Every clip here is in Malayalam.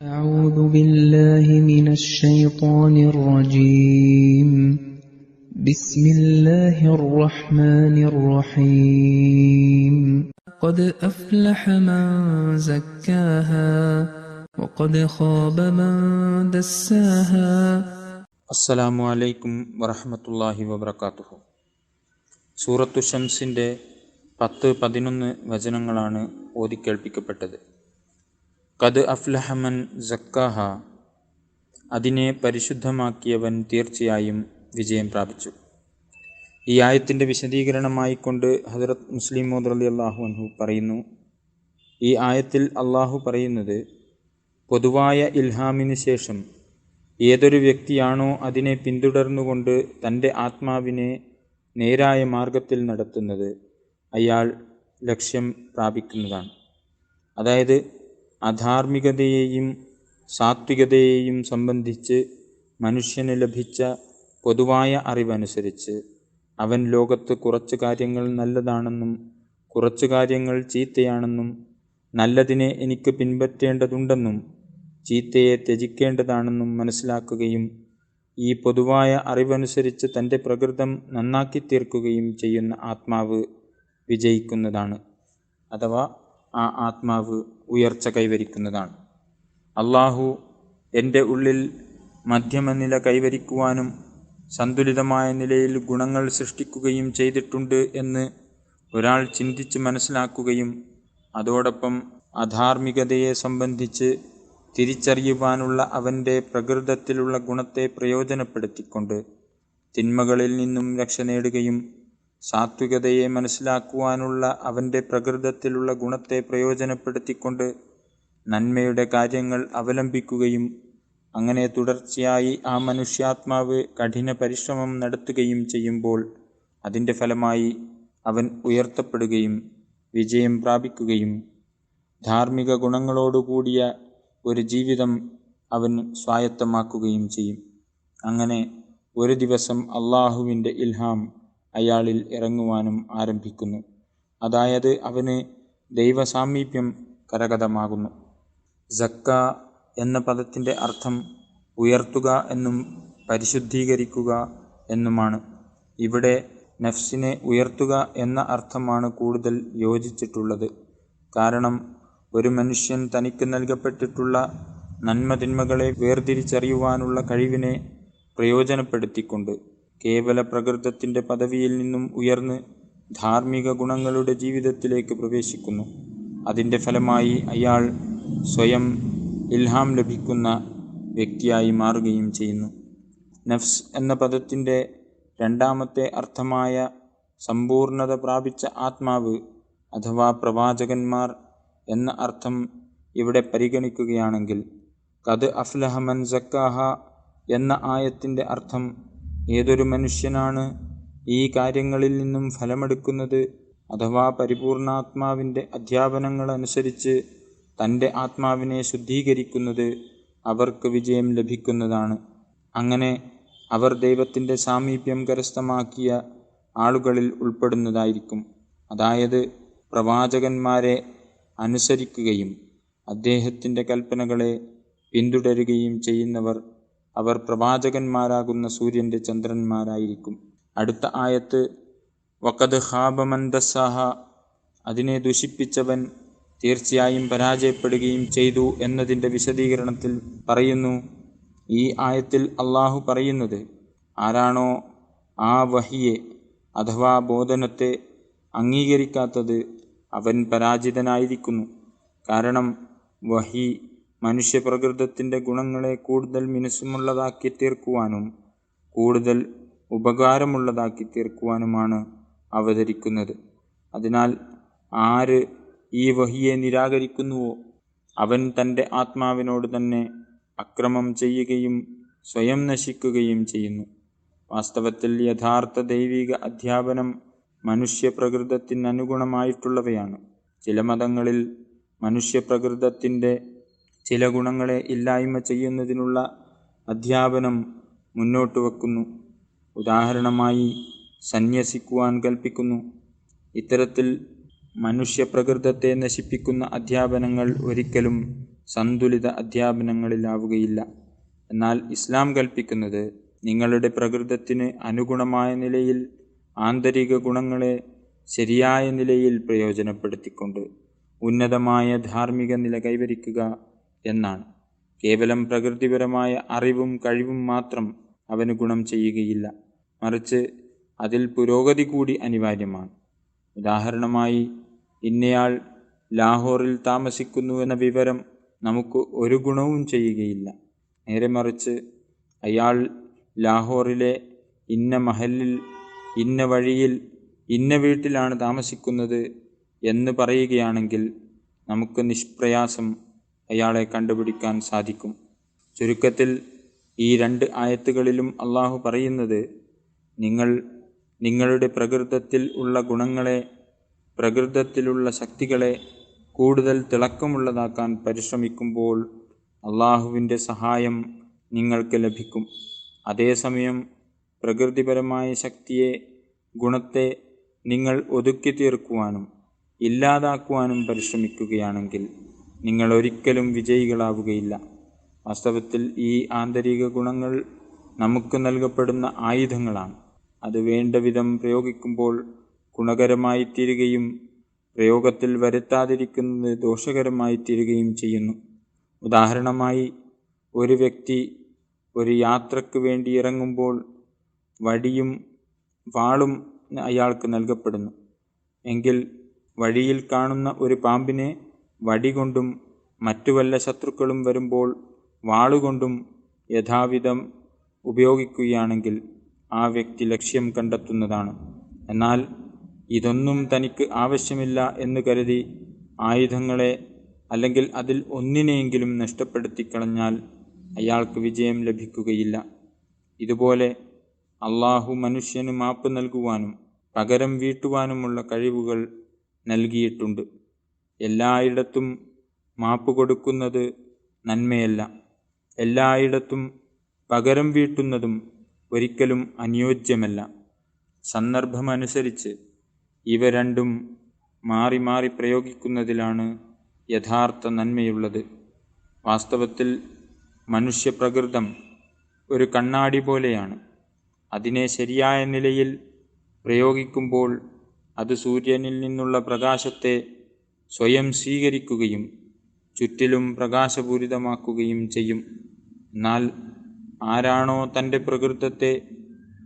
أعوذ بالله من الشيطان الرجيم. بسم الله الرحمن الرحيم. قد أفلح من زكاها وقد خاب من دساها. അസ്സലാമു അലൈക്കും വറഹ്മത്തുള്ളാഹി വബറകാതുഹു. സൂറത്തു ഷംസിൻ്റെ 10-11 വചനങ്ങളാണ് ഓതിക്കേൾപ്പിക്കപ്പെട്ടത്. ഖദ് അഫ്ലഹ മൻ സക്കാഹ, അതിനെ പരിശുദ്ധമാക്കിയവൻ തീർച്ചയായും വിജയം പ്രാപിച്ചു. ഈ ആയത്തിൻ്റെ വിശദീകരണമായിക്കൊണ്ട് ഹദ്റത്ത് മുസ്ലിം മൗദ് റളിയല്ലാഹു അൻഹു പറയുന്നു, ഈ ആയത്തിൽ അള്ളാഹു പറയുന്നത്, പൊതുവായ ഇൽഹാമിന് ശേഷം ഏതൊരു വ്യക്തിയാണോ അതിനെ പിന്തുടർന്നുകൊണ്ട് തൻ്റെ ആത്മാവിനെ നേരായ മാർഗത്തിൽ നടത്തുന്നത്, അയാൾ ലക്ഷ്യം പ്രാപിക്കുന്നതാണ്. അതായത് അധാർമികതയെയും സാത്വികതയെയും സംബന്ധിച്ച് മനുഷ്യന് ലഭിച്ച പൊതുവായ അറിവനുസരിച്ച് അവൻ ലോകത്ത് കുറച്ച് കാര്യങ്ങൾ നല്ലതാണെന്നും കുറച്ച് കാര്യങ്ങൾ ചീത്തയാണെന്നും നല്ലതിനെ എനിക്ക് പിൻപറ്റേണ്ടതുണ്ടെന്നും ചീത്തയെ ത്യജിക്കേണ്ടതാണെന്നും മനസ്സിലാക്കുകയും ഈ പൊതുവായ അറിവനുസരിച്ച് തൻ്റെ പ്രകൃതം നന്നാക്കി തീർക്കുകയും ചെയ്യുന്ന ആത്മാവ് വിജയിക്കുന്നതാണ്, അഥവാ ആ ആത്മാവ് ഉയർച്ച കൈവരിക്കുന്നതാണ്. അള്ളാഹു എൻ്റെ ഉള്ളിൽ മധ്യമനില കൈവരിക്കുവാനും സന്തുലിതമായ നിലയിൽ ഗുണങ്ങൾ സൃഷ്ടിക്കുകയും ചെയ്തിട്ടുണ്ട് എന്ന് ഒരാൾ ചിന്തിച്ച് മനസ്സിലാക്കുകയും അതോടൊപ്പം അധാർമികതയെ സംബന്ധിച്ച് തിരിച്ചറിയുവാനുള്ള അവൻ്റെ പ്രകൃതത്തിലുള്ള ഗുണത്തെ പ്രയോജനപ്പെടുത്തിക്കൊണ്ട് തിന്മകളിൽ നിന്നും രക്ഷ നേടുകയും സാത്വികതയെ മനസ്സിലാക്കുവാനുള്ള അവൻ്റെ പ്രകൃതത്തിലുള്ള ഗുണത്തെ പ്രയോജനപ്പെടുത്തിക്കൊണ്ട് നന്മയുടെ കാര്യങ്ങൾ അവലംബിക്കുകയും അങ്ങനെ തുടർച്ചയായി ആ മനുഷ്യാത്മാവ് കഠിന പരിശ്രമം നടത്തുകയും ചെയ്യുമ്പോൾ അതിൻ്റെ ഫലമായി അവൻ ഉയർത്തപ്പെടുകയും വിജയം പ്രാപിക്കുകയും ധാർമ്മിക ഗുണങ്ങളോടുകൂടിയ ഒരു ജീവിതം അവൻ സ്വായത്തമാക്കുകയും ചെയ്യും. അങ്ങനെ ഒരു ദിവസം അള്ളാഹുവിൻ്റെ ഇൽഹാം അയാളിൽ ഇറങ്ങുവാനും ആരംഭിക്കുന്നു. അതായത് അവന് ദൈവസാമീപ്യം കരഗതമാകുന്നു. സക്ക എന്ന പദത്തിൻ്റെ അർത്ഥം ഉയർത്തുക എന്നും പരിശുദ്ധീകരിക്കുക എന്നുമാണ്. ഇവിടെ നഫ്സിനെ ഉയർത്തുക എന്ന അർത്ഥമാണ് കൂടുതൽ യോജിച്ചിട്ടുള്ളത്. കാരണം ഒരു മനുഷ്യൻ തനിക്ക് നൽകപ്പെട്ടിട്ടുള്ള നന്മതിന്മകളെ വേർതിരിച്ചറിയുവാനുള്ള കഴിവിനെ പ്രയോജനപ്പെടുത്തിക്കൊണ്ട് കേവല പ്രകൃതത്തിൻ്റെ പദവിയിൽ നിന്നും ഉയർന്ന് ധാർമ്മിക ഗുണങ്ങളുടെ ജീവിതത്തിലേക്ക് പ്രവേശിക്കുന്നു. അതിൻ്റെ ഫലമായി അയാൾ സ്വയം ഇൽഹാം ലഭിക്കുന്ന വ്യക്തിയായി മാറുകയും ചെയ്യുന്നു. നഫ്സ് എന്ന പദത്തിൻ്റെ രണ്ടാമത്തെ അർത്ഥമായ സമ്പൂർണത പ്രാപിച്ച ആത്മാവ് അഥവാ പ്രവാചകന്മാർ എന്ന അർത്ഥം ഇവിടെ പരിഗണിക്കുകയാണെങ്കിൽ ഖദ് അഫ്ലഹ മൻ സക്കാഹ എന്ന ആയത്തിൻ്റെ അർത്ഥം ഏതൊരു മനുഷ്യനാണ് ഈ കാര്യങ്ങളിൽ നിന്നും ഫലമെടുക്കുന്നത് അഥവാ പരിപൂർണാത്മാവിൻ്റെ അധ്യാപനങ്ങൾ അനുസരിച്ച് തൻ്റെ ആത്മാവിനെ ശുദ്ധീകരിക്കുന്നത് അവർക്ക് വിജയം ലഭിക്കുന്നതാണ്. അങ്ങനെ അവർ ദൈവത്തിൻ്റെ സാമീപ്യം കരസ്ഥമാക്കിയ ആളുകളിൽ ഉൾപ്പെടുന്നതായിരിക്കും. അതായത് പ്രവാചകന്മാരെ അനുസരിക്കുകയും അദ്ദേഹത്തിൻ്റെ കൽപ്പനകളെ പിന്തുടരുകയും ചെയ്യുന്നവർ അവർ പ്രവാചകന്മാരാകുന്ന സൂര്യൻ്റെ ചന്ദ്രന്മാരായിരിക്കും. അടുത്ത ആയത്ത് വഖദ് ഖാബ മൻ ദസ്സാഹ, അതിനെ ദുഷിപ്പിച്ചവൻ തീർച്ചയായും പരാജയപ്പെടുകയും ചെയ്തു എന്നതിൻ്റെ വിശദീകരണത്തിൽ പറയുന്നു, ഈ ആയത്തിൽ അള്ളാഹു പറയുന്നത്, ആരാണോ ആ വഹിയെ അഥവാ ബോധനത്തെ അംഗീകരിക്കാത്തത് അവൻ പരാജിതനായിരിക്കുന്നു. കാരണം വഹി മനുഷ്യപ്രകൃതത്തിൻ്റെ ഗുണങ്ങളെ കൂടുതൽ മിനുസമുള്ളതാക്കി തീർക്കുവാനും കൂടുതൽ ഉപകാരമുള്ളതാക്കി തീർക്കുവാനുമാണ് അവതരിക്കുന്നത്. അതിനാൽ ആര് ഈ വഹിയെ നിരാകരിക്കുന്നുവോ അവൻ തൻ്റെ ആത്മാവിനോട് തന്നെ അക്രമം ചെയ്യുകയും സ്വയം നശിക്കുകയും ചെയ്യുന്നു. വാസ്തവത്തിൽ യഥാർത്ഥ ദൈവിക അധ്യാപനം മനുഷ്യപ്രകൃതത്തിന് അനുഗുണമായിട്ടുള്ളവയാണ്. ചില മതങ്ങളിൽ മനുഷ്യപ്രകൃതത്തിൻ്റെ ചില ഗുണങ്ങളെ ഇല്ലായ്മ ചെയ്യുന്നതിനുള്ള അധ്യാപനം മുന്നോട്ട് വയ്ക്കുന്നു. ഉദാഹരണമായി സന്യസിക്കുവാൻ കൽപ്പിക്കുന്നു. ഇത്തരത്തിൽ മനുഷ്യപ്രകൃതത്തെ നശിപ്പിക്കുന്ന അധ്യാപനങ്ങൾ ഒരിക്കലും സന്തുലിത അധ്യാപനങ്ങളിലാവുകയില്ല. എന്നാൽ ഇസ്ലാം കൽപ്പിക്കുന്നത് നിങ്ങളുടെ പ്രകൃതത്തിന് അനുഗുണമായ നിലയിൽ ആന്തരിക ഗുണങ്ങളെ ശരിയായ നിലയിൽ പ്രയോജനപ്പെടുത്തിക്കൊണ്ട് ഉന്നതമായ ധാർമ്മിക നില കൈവരിക്കുക എന്നാണ്. കേവലം പ്രകൃതിപരമായ അറിവും കഴിവും മാത്രം അവന് ഗുണം ചെയ്യുകയില്ല, മറിച്ച് അതിൽ പുരോഗതി കൂടി അനിവാര്യമാണ്. ഉദാഹരണമായി, ഇന്നയാൾ ലാഹോറിൽ താമസിക്കുന്നുവെന്ന വിവരം നമുക്ക് ഒരു ഗുണവും ചെയ്യുകയില്ല. നേരെ മറിച്ച് അയാൾ ലാഹോറിലെ ഇന്ന മഹലിൽ, ഇന്ന വഴിയിൽ, ഇന്ന വീട്ടിലാണ് താമസിക്കുന്നത് എന്ന് പറയുകയാണെങ്കിൽ നമുക്ക് നിഷ്പ്രയാസം അയാളെ കണ്ടുപിടിക്കാൻ സാധിക്കും. ചുരുക്കത്തിൽ ഈ 2 ആയത്തുകളിലും അള്ളാഹു പറയുന്നത്, നിങ്ങൾ നിങ്ങളുടെ പ്രകൃതത്തിൽ ഉള്ള ഗുണങ്ങളെ, പ്രകൃതത്തിലുള്ള ശക്തികളെ കൂടുതൽ തിളക്കമുള്ളതാക്കാൻ പരിശ്രമിക്കുമ്പോൾ അള്ളാഹുവിൻ്റെ സഹായം നിങ്ങൾക്ക് ലഭിക്കും. അതേസമയം പ്രകൃതിപരമായ ശക്തിയെ, ഗുണത്തെ നിങ്ങൾ ഒതുക്കി തീർക്കുവാനും ഇല്ലാതാക്കുവാനും പരിശ്രമിക്കുകയാണെങ്കിൽ നിങ്ങൾ ഒരിക്കലും വിജയികളാവുകയില്ല. വാസ്തവത്തിൽ ഈ ആന്തരിക ഗുണങ്ങൾ നമുക്ക് നൽകപ്പെടുന്ന ആയുധങ്ങളാണ്. അത് വേണ്ട വിധം പ്രയോഗിക്കുമ്പോൾ ഗുണകരമായി തീരുകയും പ്രയോഗത്തിൽ വരുത്താതിരിക്കുന്നത് ദോഷകരമായി തീരുകയും ചെയ്യുന്നു. ഉദാഹരണമായി, ഒരു വ്യക്തി ഒരു യാത്രയ്ക്ക് വേണ്ടി ഇറങ്ങുമ്പോൾ വടിയും വാളും അയാൾക്ക് നൽകപ്പെടുന്നു. എങ്കിൽ വഴിയിൽ കാണുന്ന ഒരു പാമ്പിനെ വടി കൊണ്ടും മറ്റു വല്ല ശത്രുക്കളും വരുമ്പോൾ വാളുകൊണ്ടും യഥാവിധം ഉപയോഗിക്കുകയാണെങ്കിൽ ആ വ്യക്തി ലക്ഷ്യം കണ്ടെത്തുന്നതാണ്. എന്നാൽ ഇതൊന്നും തനിക്ക് ആവശ്യമില്ല എന്ന് കരുതി ആയുധങ്ങളെ അല്ലെങ്കിൽ അതിൽ ഒന്നിനെയെങ്കിലും നഷ്ടപ്പെടുത്തിക്കളഞ്ഞാൽ അയാൾക്ക് വിജയം ലഭിക്കുകയില്ല. ഇതുപോലെ അള്ളാഹു മനുഷ്യന് മാപ്പ് നൽകുവാനും പകരം വീട്ടുവാനുമുള്ള കഴിവുകൾ നൽകിയിട്ടുണ്ട്. എല്ലായിടത്തും മാപ്പ് കൊടുക്കുന്നത് നന്മയല്ല, എല്ലായിടത്തും പകരം വീട്ടുന്നതും ഒരിക്കലും അനുയോജ്യമല്ല. സന്ദർഭമനുസരിച്ച് ഇവ രണ്ടും മാറി മാറി പ്രയോഗിക്കുന്നതിലാണ് യഥാർത്ഥ നന്മയുള്ളത്. വാസ്തവത്തിൽ മനുഷ്യപ്രകൃതം ഒരു കണ്ണാടി പോലെയാണ്. അതിനെ ശരിയായ നിലയിൽ പ്രയോഗിക്കുമ്പോൾ അത് സൂര്യനിൽ നിന്നുള്ള പ്രകാശത്തെ സ്വയം സ്വീകരിക്കുകയും ചുറ്റിലും പ്രകാശപൂരിതമാക്കുകയും ചെയ്യും. എന്നാൽ ആരാണോ തൻ്റെ പ്രകൃതത്തെ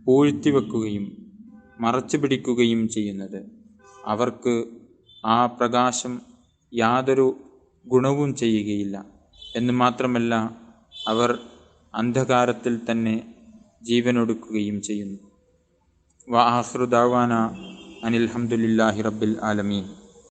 പൂഴ്ത്തിവെക്കുകയും മറച്ചു പിടിക്കുകയും ചെയ്യുന്നത്, അവർക്ക് ആ പ്രകാശം യാതൊരു ഗുണവും ചെയ്യുകയില്ല. എന്ന് മാത്രമല്ല, അവർ അന്ധകാരത്തിൽ തന്നെ ജീവനൊടുക്കുകയും ചെയ്യുന്നു. വആഖിറു ദഅ്വാനാ അനിൽ ഹംദുലില്ലാഹി റബ്ബിൽ ആലമീൻ.